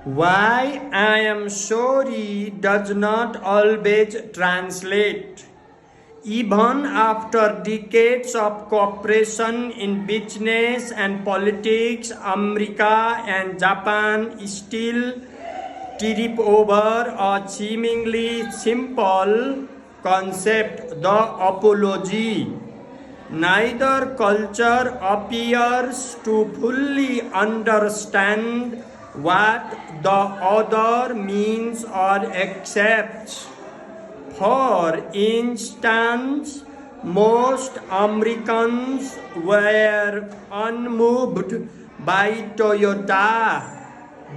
Why I am sorry does not always translate. Even after decades of cooperation in business and politics, America and Japan still trip over a seemingly simple concept, the apology. Neither culture appears to fully understand what the other means or accepts. For instance, most Americans were unmoved by Toyota.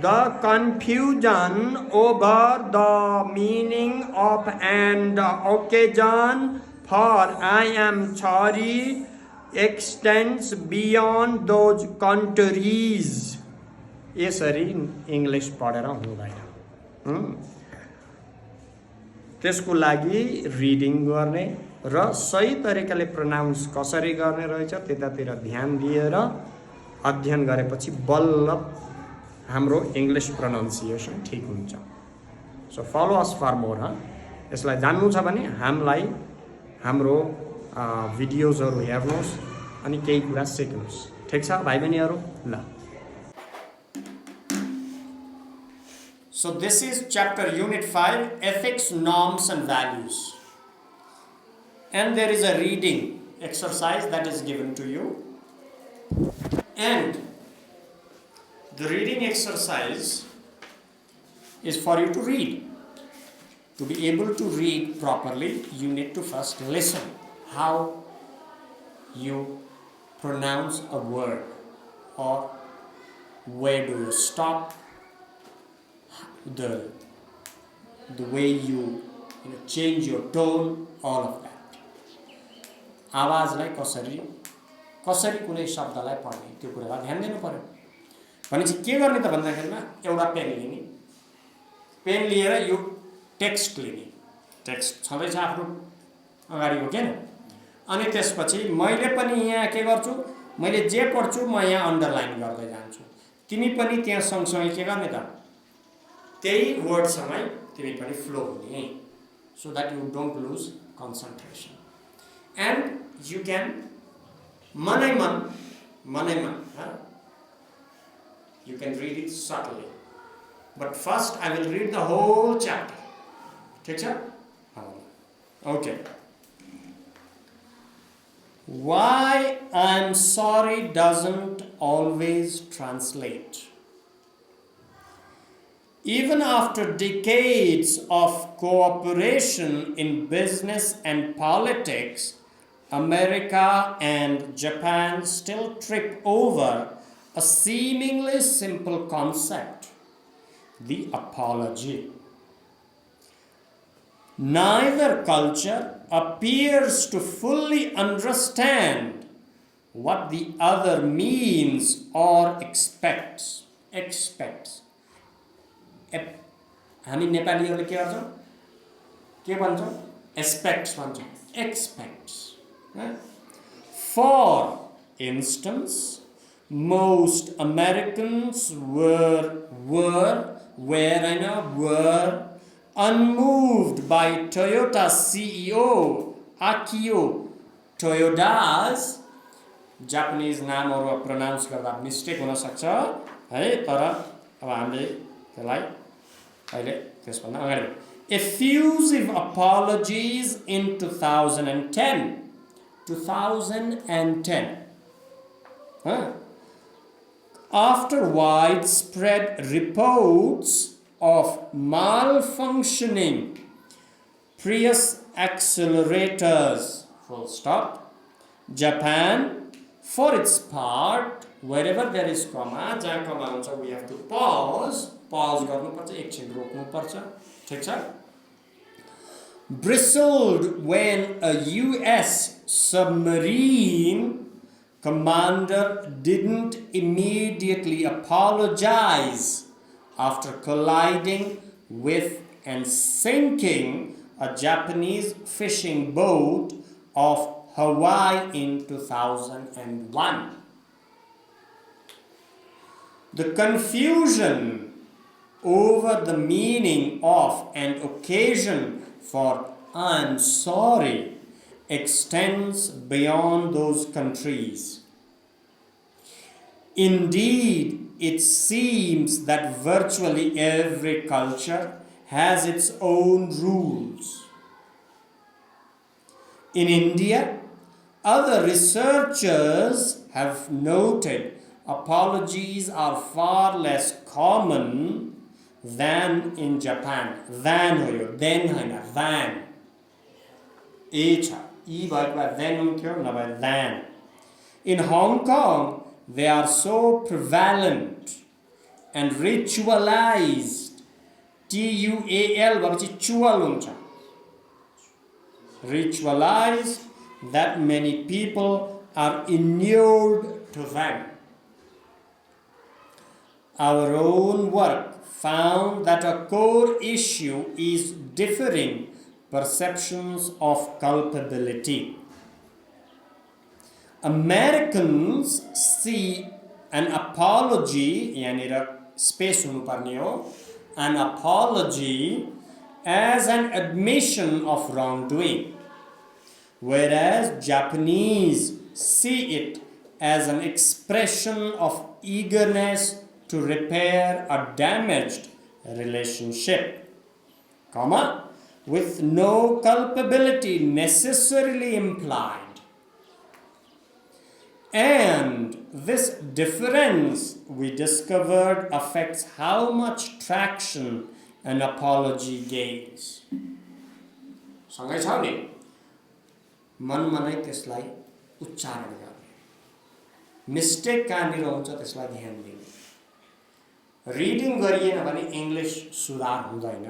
The confusion over the meaning of an occasion for I am sorry extends beyond those countries. यसरी English पढेर हुँदैन। त्यसको लागि reading गर्ने र सही तरिकाले pronounce कसरी गर्ने रहेछ त्यतातिर ध्यान दिएर अध्ययन गरेपछि बल्ल हाम्रो इङ्ग्लिस प्रोनाउन्सिएसन ठिक हुन्छ। सो फलो अस फर मोर। यसलाई जान्नु छ भने हामीलाई हाम्रो भिडियोजहरू हेर्नुहोस् अनि केही कुरा सिक्नुहोस्। ठिक छ भाइ बहिनीहरू? ल, so this is chapter unit 5, ethics, norms and values, and there is a reading exercise that is given to you, and the reading exercise is for you to read. To be able to read properly, you need to first listen how you pronounce a word, or where do you stop, the way you change your tone, all of that. आवाजलाई कसरी कसरी कुनै शब्दलाई पढ्ने त्यो कुरालाई ध्यान दिनु पर्यो। भनेपछि के गर्ने त भन्दाखेरिमा एउटा पेन लिने, पेन लिएर यो टेक्स्ट लिने, टेक्स्ट छँदैछ आफ्नो अगाडिको के, अनि त्यसपछि मैले पनि यहाँ के गर्छु, मैले जे पढ्छु म यहाँ अन्डरलाइन गर्दै जान्छु। तिमी पनि त्यहाँ सँगसँगै के गर्ने त त्यही वर्डसँगै तिमी पनि फ्लो हुने, so that you don't lose concentration, and you can manaiman you can read it subtly, but first I will read the whole chapter. ठीक छ? Okay. Why I'm sorry doesn't always translate. Even after decades of cooperation in business and politics, America and Japan still trip over a seemingly simple concept, the apology. Neither culture appears to fully understand what the other means or expects. हामी नेपालीहरूले के गर्छौँ, के भन्छौँ, aspects भन्छौँ, aspects. For instance, most Americans were unmoved by Toyota CEO Akio Toyoda's, Japanese नामहरू pronounce गर्दा mistake हुन सक्छ है, तर अब हामीले त्यसलाई अहिले त्यसभन्दा अगाडि effusive apologies in 2010. After widespread reports of malfunctioning Prius accelerators, full stop, Japan, for its part, wherever there is comma, जहाँ comma हुन्छ, we have to pause गर्नुपर्छ, एकछिन रोक्नुपर्छ। ठीक छ? Bristled when a US submarine commander didn't immediately apologize after colliding with and sinking a Japanese fishing boat off Hawaii in 2001. The confusion over the meaning of and occasion for "I'm sorry" extends beyond those countries. Indeed, it seems that virtually every culture has its own rules. In India, other researchers have noted apologies are far less common than in Japan. Than हो यो, then होइन, than. ए छ, ई भएको भए then हुन्थ्यो, नभए than. In Hong Kong, they are so prevalent and ritualized. TUAL भएपछि चुअल हुन्छ. Ritualized that many people are inured to them. Our own work found that a core issue is differing perceptions of culpability. Americans see an apology, यानेर space हुनुपर्ने हो, an apology as an admission of wrongdoing, whereas Japanese see it as an expression of eagerness to repair a damaged relationship, with no culpability necessarily implied. And this difference, we discovered, affects how much traction an apology gains. सँगै छ नि, मनमा नै त्यसलाई उच्चारण गर्ने, mistake कहाँनिर हुन्छ त्यसलाई ध्यान दिने. रिडिङ गरिएन भने इङ्ग्लिस सुधार हुँदैन.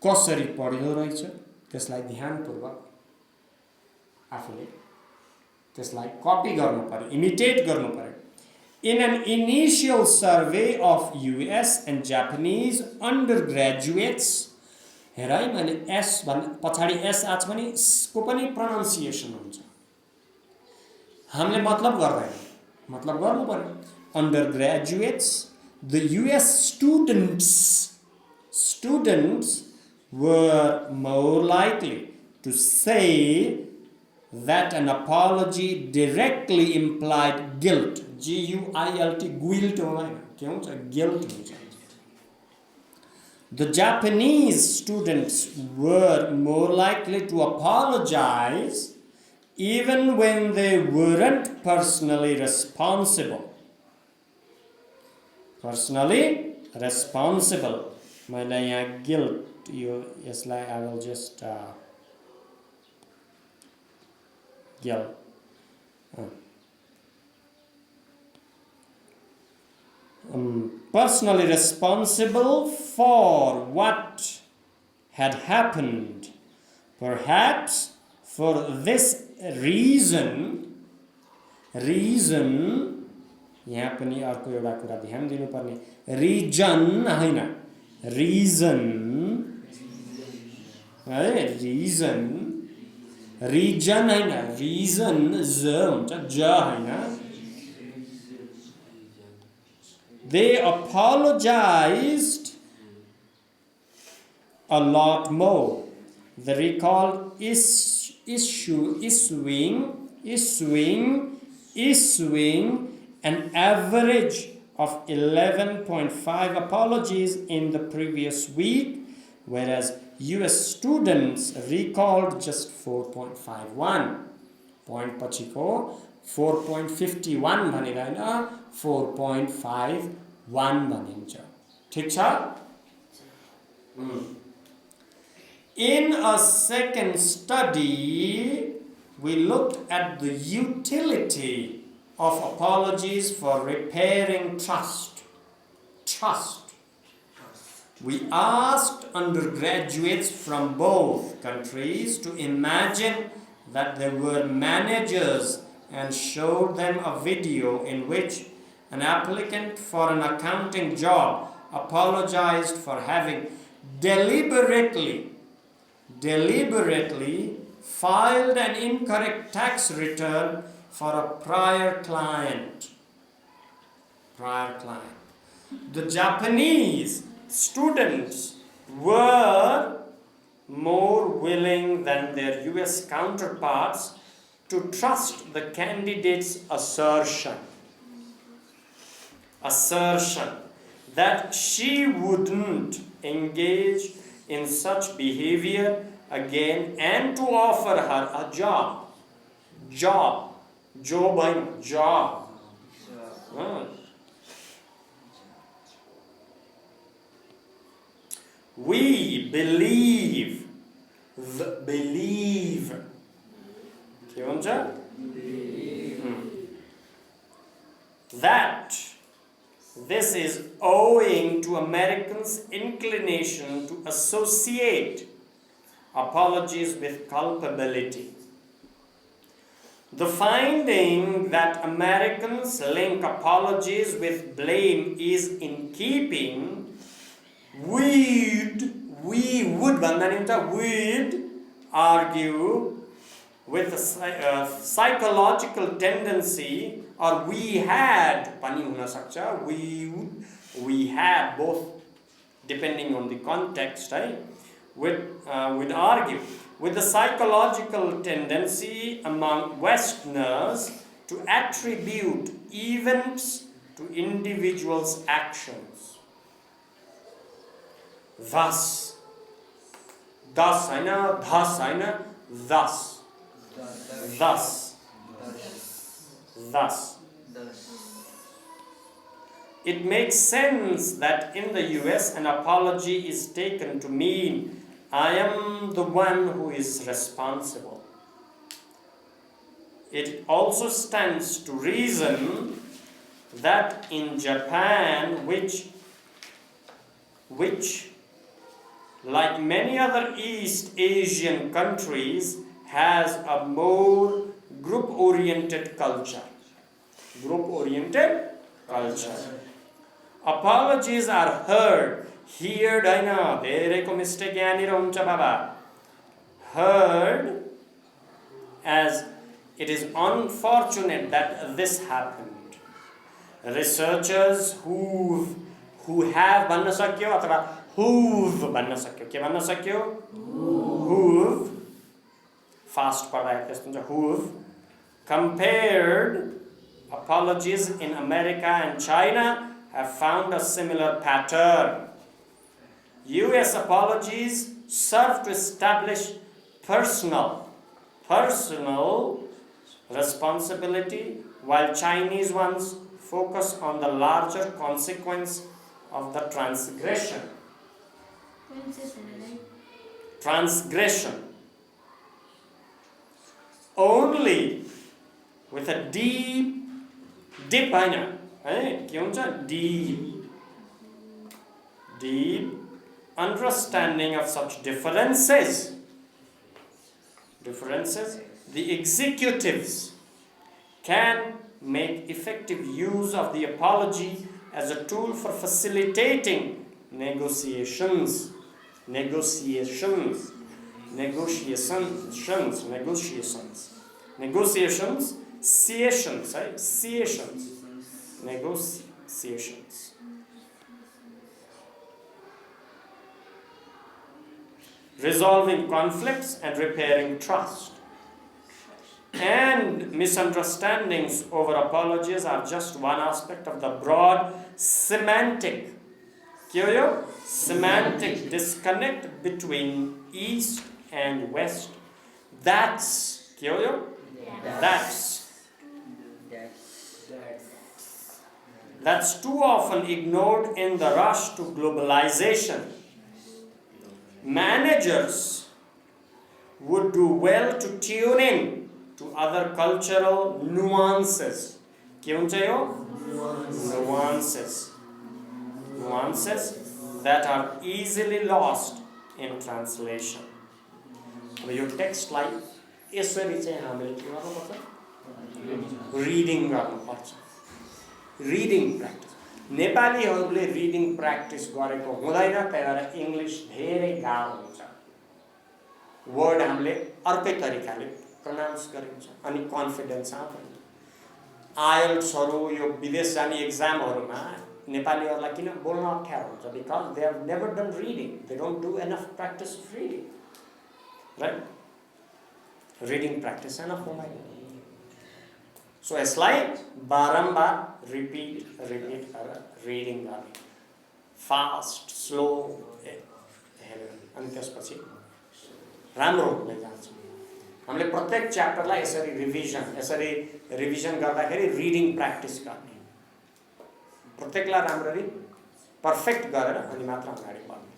कसरी पढिँदो रहेछ त्यसलाई ध्यानपूर्वक आफूले त्यसलाई कपी गर्नु पर्यो, इमिटेट गर्नु पर्यो. In an initial survey of US and Japanese undergraduates, हेर है, मैले एस पछाडि एस आछ भने को पनि प्रोनाउन्सिएसन हुन्छ. हामीले मतलब गर्दैन, मतलब गर्नु पर्यो. Undergraduates, the US students were more likely to say that an apology directly implied guilt. G-U-I-L-T, guilt होइन, के हुन्छ, guilt हुन्छ. The Japanese students were more likely to apologize even when they weren't personally responsible. Personally responsible. मैले यहाँ guilt, यसलाई I will just guilt. Personally responsible for what had happened. Perhaps for this reason, यहाँ पनि अर्को एउटा कुरा ध्यान दिनुपर्ने, रिजन होइन, रिजन है, रिजन होइन, रिजन ज हुन्छ, ज होइन. They apologized a lot more. They recalled issuing an average of 11.5 apologies in the previous week, whereas US students recalled just 4.51. Point पछिको 4.51 भनेर हैन, 4.51 भनिन्छ. ठीक छ? In a second study, we looked at the utility of apologies for repairing trust. We asked undergraduates from both countries to imagine that they were managers and showed them a video in which an applicant for an accounting job apologized for having deliberately filed an incorrect tax return for a prior client. prior climb. The Japanese students were more willing than their US counterparts to trust the candidate's assertion that she wouldn't engage in such behavior again and to offer her a job. We believe के भन्छ that this is owing to Americans' inclination to associate apologies with culpability. The finding that Americans link apologies with blame is in keeping we'd argue with a psychological tendency, or we had both depending on the context, right? Would argue with the psychological tendency among Westerners to attribute events to individuals' actions. Thus, it makes sense that in the US an apology is taken to mean I am the one who is responsible. It also stands to reason that in Japan, which like many other East Asian countries, has a more group-oriented culture. Apologies are heard as it is unfortunate that this happened. Researchers who have who've fast who've compared apologies in America and China have found a similar pattern. US apologies serve to establish personal responsibility, while Chinese ones focus on the larger consequence of the transgression. Only with a deep understanding of such differences, the executives can make effective use of the apology as a tool for facilitating negotiations, resolving conflicts and repairing trust. And misunderstandings over apologies are just one aspect of the broad semantic disconnect between East and West. That's too often ignored in the rush to globalization. Managers would do well to tune in to other cultural nuances. Nuances that are easily lost in translation. Your text like reading practice. नेपालीहरूले reading practice गरेको हुँदैन, त्यही भएर English धेरै गाह्रो हुन्छ। Word हामीले अर्कै तरिकाले प्रोनाउन्स गरिन्छ अनि कन्फिडेन्स आउँदैन। आइएल्ट्सहरू यो विदेश जाने एक्जामहरूमा नेपालीहरूलाई किन बोल्न अप्ठ्यारो हुन्छ? Because they have never done reading, they don't do enough practice reading, right? Reading practice enough हुँदैन। सो यसलाई बारम्बार रिपिट गरेर रिडिङ गर्ने, फास्ट स्लो हेरेर, अनि त्यसपछि राम्रो हुँदै जान्छ। हामीले प्रत्येक च्याप्टरलाई यसरी रिभिजन गर्दाखेरि रिडिङ प्र्याक्टिस गर्ने, प्रत्येकलाई राम्ररी पर्फेक्ट गरेर अनि मात्र अगाडि बढ्ने।